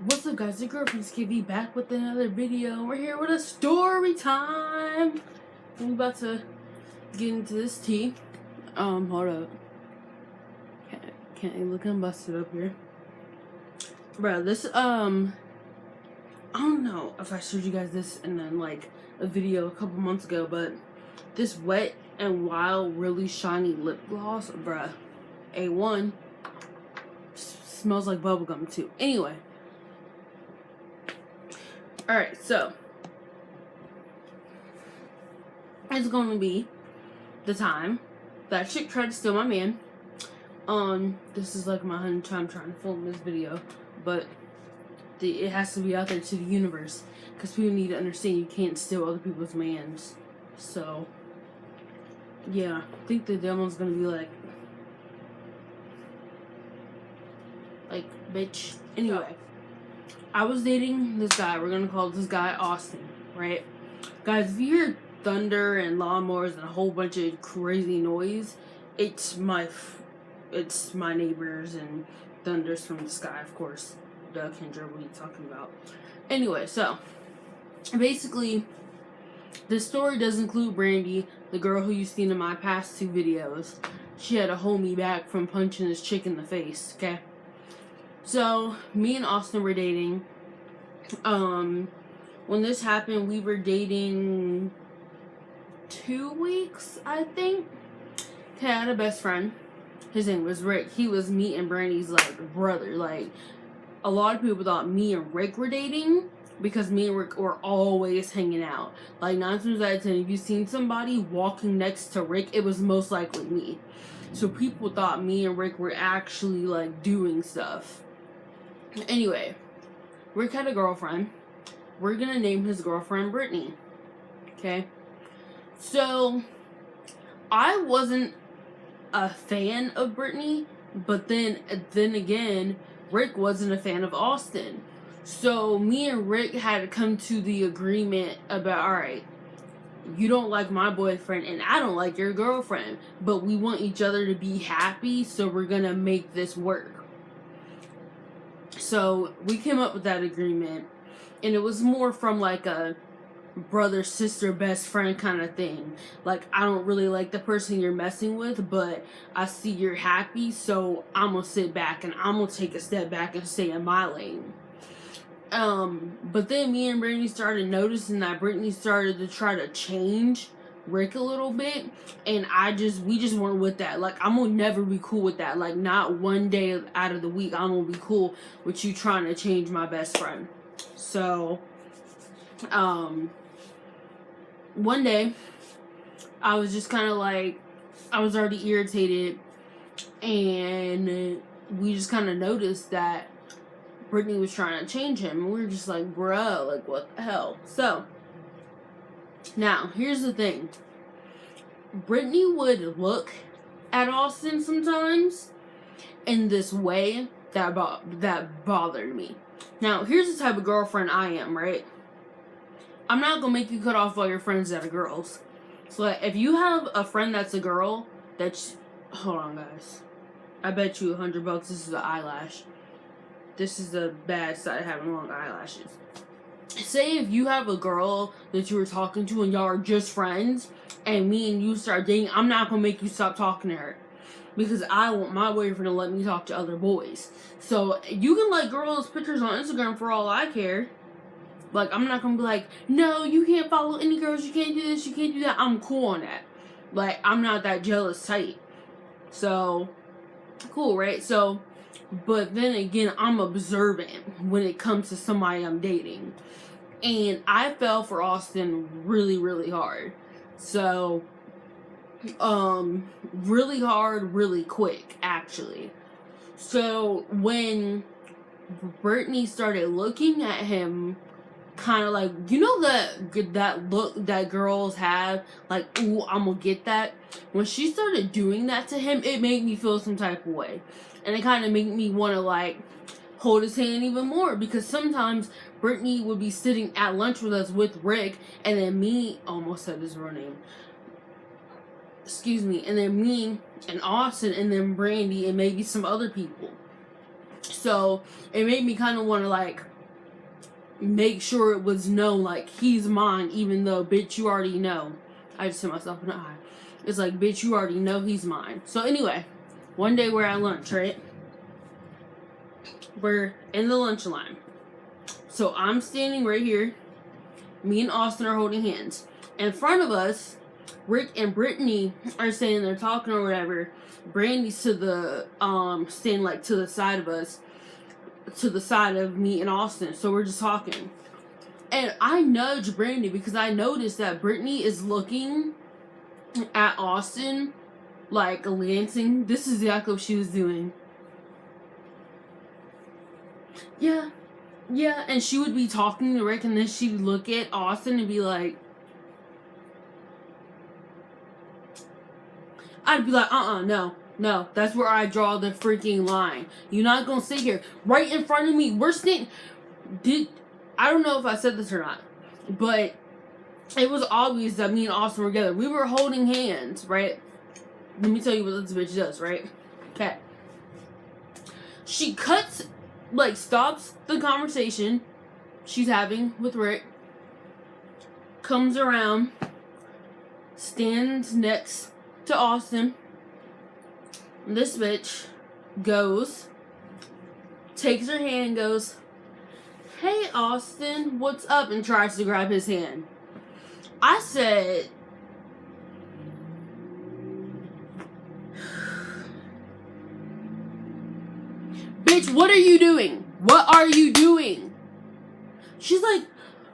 What's up, guys? Your girlfriend Skivvy back with another video. We're here with a story time. I'm about to get into this tea. Hold up. Can't look, I'm busted up here. Bro, this I don't know if I showed you guys this in then like a video a couple months ago, but this Wet and Wild really shiny lip gloss, bruh, A1. Smells like bubblegum too. Anyway. Alright, so it's going to be the time that chick tried to steal my man. This is like my 100th time trying to film this video, but it has to be out there to the universe, because people need to understand you can't steal other people's mans. So, yeah, I think the demo's gonna be like, bitch. Anyway. I was dating this guy. We're gonna call this guy Austin, right? Guys, if you hear thunder and lawnmowers and a whole bunch of crazy noise, it's my neighbors and thunders from the sky, of course. Duh, Kendra, what are you talking about? Anyway, so basically, this story does include Brandy, the girl who you've seen in my past 2 videos. She had to hold me back from punching this chick in the face, okay? So, me and Austin were dating. When this happened, we were dating 2 weeks, I think. Okay, I had a best friend. His name was Rick. He was me and Brandy's, like, brother. Like, a lot of people thought me and Rick were dating because me and Rick were always hanging out. Like, 9 times out of 10, if you've seen somebody walking next to Rick, it was most likely me. So people thought me and Rick were actually, like, doing stuff. Anyway, Rick had a girlfriend. We're gonna name his girlfriend Brittany. Okay? So, I wasn't a fan of Brittany, but then again, Rick wasn't a fan of Austin. So, me and Rick had to come to the agreement about, alright, you don't like my boyfriend and I don't like your girlfriend, but we want each other to be happy, so we're gonna make this work. So, we came up with that agreement, and it was more from like a brother, sister, best friend kind of thing. Like, I don't really like the person you're messing with, but I see you're happy, so I'm gonna sit back and I'm gonna take a step back and stay in my lane. But then me and Brittany started noticing that Brittany started to try to change Rick a little bit, and we just weren't with that. Like, I'm gonna never be cool with that. Like, not one day out of the week I'm gonna be cool with you trying to change my best friend. So, one day I was just kind of like, I was already irritated, and we just kind of noticed that Brittany was trying to change him, and we were just like, bruh, like, what the hell? So, now, here's the thing. Brittany would look at Austin sometimes in this way that bothered me. Now, here's the type of girlfriend I am, right? I'm not gonna make you cut off all your friends that are girls. So, like, if you have a friend that's a girl, hold on, guys. I bet you $100 this is an eyelash. This is the bad side of having long eyelashes. Say if you have a girl that you were talking to and y'all are just friends, and me and you start dating, I'm not gonna make you stop talking to her, because I want my boyfriend to let me talk to other boys. So you can like girls' pictures on Instagram for all I care. Like, I'm not gonna be like, no, you can't follow any girls, you can't do this, you can't do that. I'm cool on that. Like, I'm not that jealous type. So, cool, right? So, but then again, I'm observant when it comes to somebody I'm dating. And I fell for Austin really, really hard. So, really hard, really quick, actually. So, when Brittany started looking at him, kind of like, you know that look that girls have, like, ooh, I'm gonna get that. When she started doing that to him, it made me feel some type of way. And it kind of made me want to, like, hold his hand even more, because sometimes Brittany would be sitting at lunch with us with Rick, and then me, almost said his real name, excuse me, and then me and Austin, and then Brandy, and maybe some other people. So it made me kind of want to like make sure it was known, like, he's mine, even though, bitch, you already know. I just hit myself in the eye. It's like, bitch, you already know he's mine. So anyway, one day we're at lunch, right? We're in the lunch line. So I'm standing right here. Me and Austin are holding hands. In front of us, Rick and Brittany are standing there talking or whatever. Brandy's to the, standing like to the side of us. To the side of me and Austin. So we're just talking. And I nudge Brandy because I noticed that Brittany is looking at Austin like glancing. This is exactly what she was doing. Yeah. Yeah. And she would be talking to Rick and then she'd look at Austin and be like, I'd be like, no. No, that's where I draw the freaking line. You're not gonna sit here right in front of me. We're sitting. I don't know if I said this or not, but it was obvious that me and Austin were together. We were holding hands, right? Let me tell you what this bitch does, right? Okay. She cuts, like, stops the conversation she's having with Rick, comes around, stands next to Austin. This bitch goes, takes her hand and goes, hey Austin, what's up? And tries to grab his hand. I said, bitch, what are you doing? What are you doing? She's like,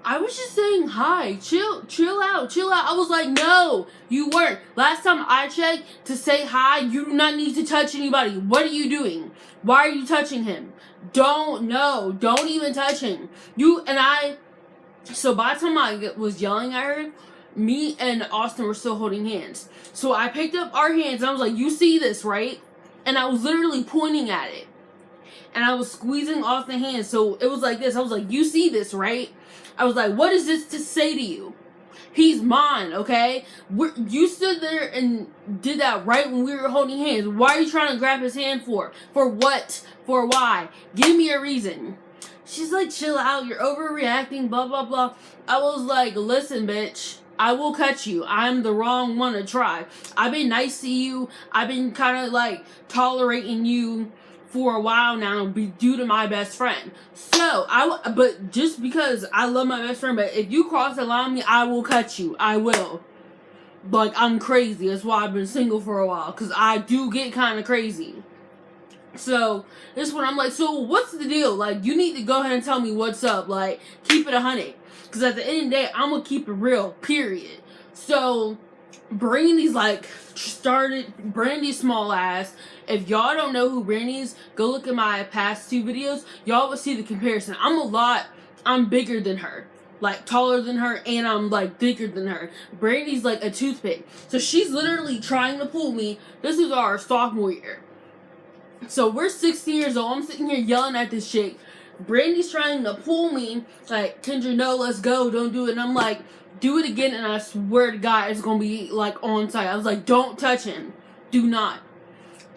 I was just saying hi. Chill out. I was like, no, you weren't. Last time I checked to say hi, you do not need to touch anybody. What are you doing? Why are you touching him? Don't even touch him. So by the time I was yelling at her, me and Austin were still holding hands. So I picked up our hands and I was like, you see this, right? And I was literally pointing at it. And I was squeezing Austin's hand. So it was like this. I was like, you see this, right? I was like, what is this to say to you? He's mine, okay? You stood there and did that right when we were holding hands. Why are you trying to grab his hand for? For what? For why? Give me a reason. She's like, chill out. You're overreacting, blah, blah, blah. I was like, listen, bitch. I will cut you. I'm the wrong one to try. I've been nice to you. I've been kind of like tolerating you for a while now due to my best friend. So, but just because I love my best friend, but if you cross the line on me, I will cut you. I will. Like, I'm crazy. That's why I've been single for a while. Because I do get kind of crazy. So, this is when I'm like, so what's the deal? Like, you need to go ahead and tell me what's up. Like, keep it 100. Because at the end of the day, I'm going to keep it real. Period. So, Brandy's like, Brandy's small ass. If y'all don't know who Brandy is, go look at my past 2 videos. Y'all will see the comparison. I'm bigger than her. Like, taller than her, and I'm, like, thicker than her. Brandy's like a toothpick. So she's literally trying to pull me. This is our sophomore year. So we're 16 years old. I'm sitting here yelling at this chick. Brandy's trying to pull me. Like, Kendra, no, let's go. Don't do it. And I'm like, do it again, and I swear to God, it's going to be, like, on site. I was like, don't touch him. Do not.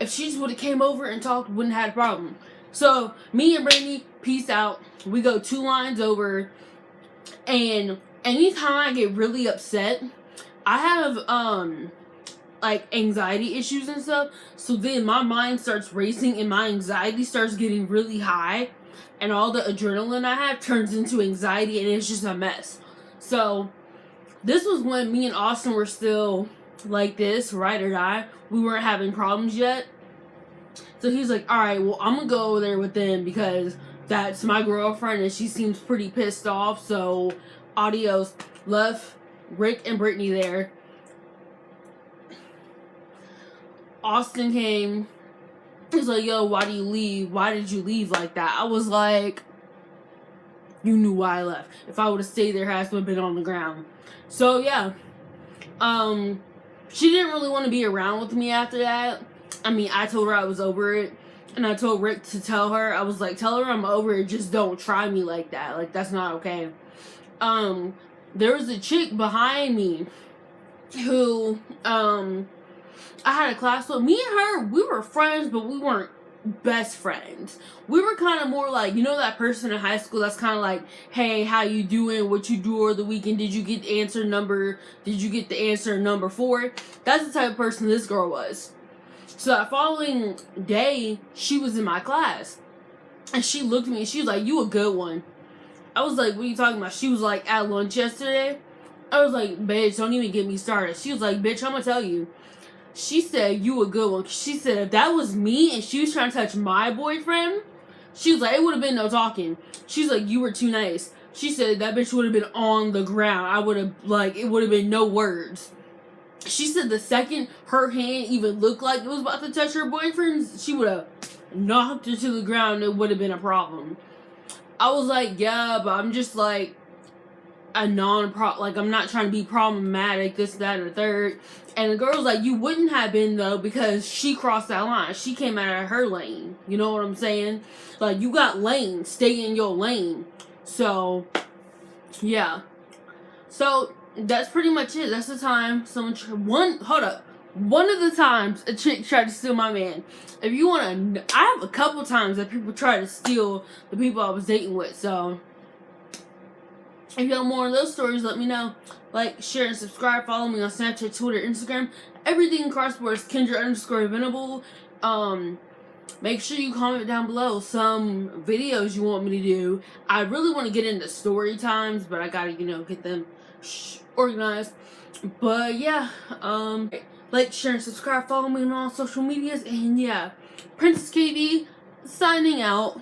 If she just would have came over and talked, wouldn't have had a problem. So, me and Brandy, peace out. We go 2 lines over. And anytime I get really upset, I have, like, anxiety issues and stuff. So then my mind starts racing and my anxiety starts getting really high. And all the adrenaline I have turns into anxiety and it's just a mess. So, this was when me and Austin were still like this, ride or die. We weren't having problems yet. So he's like, alright, well, I'm gonna go over there with them because that's my girlfriend and she seems pretty pissed off. So, adios. Left Rick and Brittany there. Austin came. He's like, yo, why do you leave? Why did you leave like that? I was like, you knew why I left. If I would have stayed there, her ass would have been on the ground. So, yeah. She didn't really want to be around with me after that. I mean, I told her I was over it. And I told Rick to tell her. I was like, tell her I'm over it. Just don't try me like that. Like, that's not okay. There was a chick behind me who, I had a class with. Me and her, we were friends, but we weren't best friends. We were kind of more like, you know, that person in high school that's kind of like, hey, how you doing? What you do over the weekend? Did you get the answer number 4? That's the type of person this girl was. So that following day, she was in my class. And she looked at me and she was like, you a good one. I was like, what are you talking about? She was like, at lunch yesterday. I was like, bitch, don't even get me started. She was like, bitch, I'm gonna tell you. She said, you a good one. She said, if that was me and she was trying to touch my boyfriend, she was like, it would have been no talking. She's like, you were too nice. She said, that bitch would have been on the ground. I would have, like, it would have been no words. She said the second her hand even looked like it was about to touch her boyfriend's, she would have knocked her to the ground. It would have been a problem. I was like, yeah, but I'm just like I'm not trying to be problematic, this, that, and the third. And the girl was like, you wouldn't have been though, because she crossed that line. She came out of her lane. You know what I'm saying? Like, you got lane, stay in your lane. So, yeah. So, that's pretty much it. That's the time one of the times a chick tried to steal my man. If you want to, I have a couple times that people try to steal the people I was dating with. So, if you have more of those stories, let me know. Like, share, and subscribe. Follow me on Snapchat, Twitter, Instagram. Everything cross-border is Kendra_Venable. Make sure you comment down below some videos you want me to do. I really want to get into story times, but I gotta, get them organized. But yeah, like, share, and subscribe. Follow me on all social medias. And yeah, Princess KV signing out.